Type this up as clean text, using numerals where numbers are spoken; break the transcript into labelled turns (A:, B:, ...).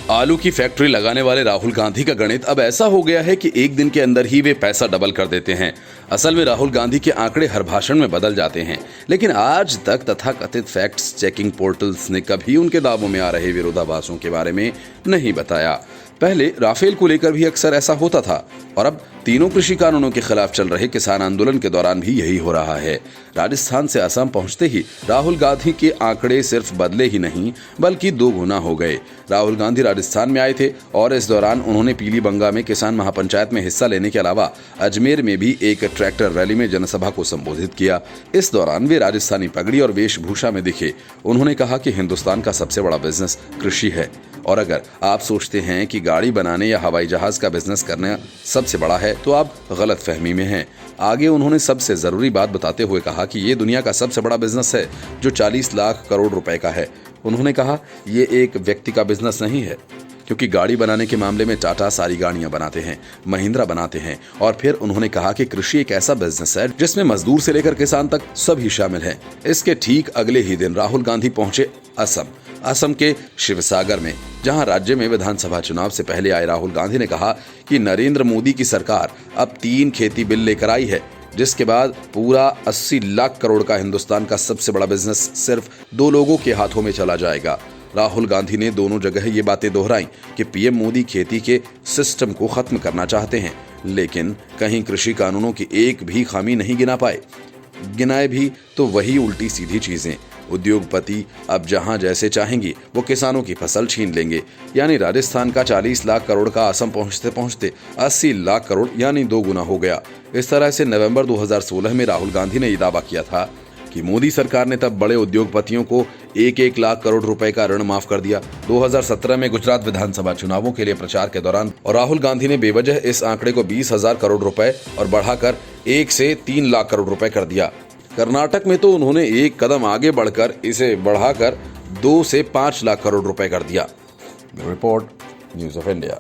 A: आलू की फैक्ट्री लगाने वाले राहुल गांधी का गणित अब ऐसा हो गया है कि एक दिन के अंदर ही वे पैसा डबल कर देते हैं। असल में राहुल गांधी के आंकड़े हर भाषण में बदल जाते हैं, लेकिन आज तक तथाकथित फैक्ट्स चेकिंग पोर्टल्स ने कभी उनके दावों में आ रहे विरोधाभासों के बारे में नहीं बताया। पहले राफेल को लेकर भी अक्सर ऐसा होता था और अब तीनों कृषि कानूनों के खिलाफ चल रहे किसान आंदोलन के दौरान भी यही हो रहा है। राजस्थान से असम पहुंचते ही राहुल गांधी के आंकड़े सिर्फ बदले ही नहीं बल्कि 2 गुना हो गए। राहुल गांधी राजस्थान में आए थे और इस दौरान उन्होंने पीलीबंगा में किसान महापंचायत में हिस्सा लेने के अलावा अजमेर में भी एक ट्रैक्टर रैली में जनसभा को संबोधित किया। इस दौरान वे राजस्थानी पगड़ी और वेशभूषा में दिखे। उन्होंने कहा कि हिंदुस्तान का सबसे बड़ा बिजनेस कृषि है और अगर आप सोचते हैं कि गाड़ी बनाने या हवाई जहाज का बिजनेस करना सबसे बड़ा है तो आप गलत फहमी में हैं। आगे उन्होंने सबसे जरूरी बात बताते हुए कहा कि ये दुनिया का सबसे बड़ा बिजनेस है जो 40 लाख करोड़ रुपए का है। उन्होंने कहा ये एक व्यक्ति का बिजनेस नहीं है, क्योंकि गाड़ी बनाने के मामले में टाटा सारी गाड़ियां बनाते हैं, महिंद्रा बनाते हैं। और फिर उन्होंने कहा कि कृषि एक ऐसा बिजनेस है जिसमें मजदूर से लेकर किसान तक सभी शामिल हैं। इसके ठीक अगले ही दिन राहुल गांधी पहुंचे असम के शिवसागर में, जहां राज्य में विधानसभा चुनाव से पहले आए राहुल गांधी ने कहा कि नरेंद्र मोदी की सरकार अब 3 खेती बिल लेकर आई है, जिसके बाद पूरा 80 लाख करोड़ का हिंदुस्तान का सबसे बड़ा बिजनेस सिर्फ 2 लोगों के हाथों में चला जाएगा। राहुल गांधी ने दोनों जगह ये बातें दोहराई कि पीएम मोदी खेती के सिस्टम को खत्म करना चाहते हैं, लेकिन कहीं कृषि कानूनों की एक भी खामी नहीं गिना पाए। गिनाए भी तो वही उल्टी सीधी चीजें। उद्योगपति अब जहां जैसे चाहेंगे वो किसानों की फसल छीन लेंगे। यानी राजस्थान का 40 लाख करोड़ का असम पहुंचते पहुंचते 80 लाख करोड़ यानी 2 गुना हो गया। इस तरह से नवंबर 2016 में राहुल गांधी ने ये दावा किया था कि मोदी सरकार ने तब बड़े उद्योगपतियों को 1-1 लाख करोड़ रुपए का ऋण माफ कर दिया। 2017 में गुजरात विधानसभा चुनावों के लिए प्रचार के दौरान और राहुल गांधी ने बेवजह इस आंकड़े को 20,000 करोड़ रुपए और बढ़ाकर 1 से 3 लाख करोड़ रुपए कर दिया। कर्नाटक में तो उन्होंने एक कदम आगे बढ़कर इसे बढ़ाकर 2 से 5 लाख करोड़ रुपए कर दिया। Report news of India.